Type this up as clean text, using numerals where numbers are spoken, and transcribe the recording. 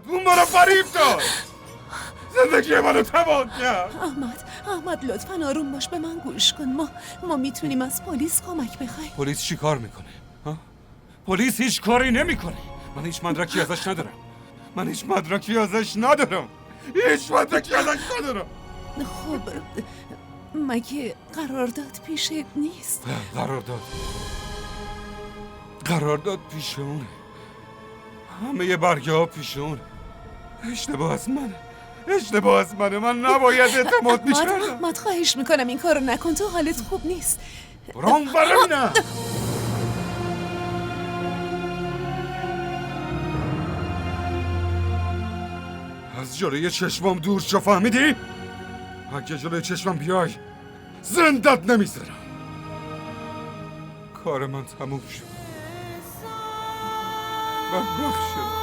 اون منو فریب داد. زندگی منو تباه کرد. احمد لطفاً آروم باش، به من گوش کن. ما میتونیم از پلیس کمک بخوایم. پلیس چی کار میکنه؟ ها؟ پلیس هیچ کاری نمیکنه. من هیچ مدرکی ازش ندارم. هیچ مدرکی ازش ندارم. خب مگه قرارداد پیشت نیست؟ قرارداد پیش اونه. همه یه برگه ها پیش اونه. اشتباه از منه. من نباید اعتماد میکردم. احمد خواهش میکنم این کارو نکن، تو حالت خوب نیست. برام برم. از جلوی چشمم دور شو، فهمیدی؟ اگه جلوی چشمم بیای زندت نمیذارم. کار من تموم شد. من بخشم.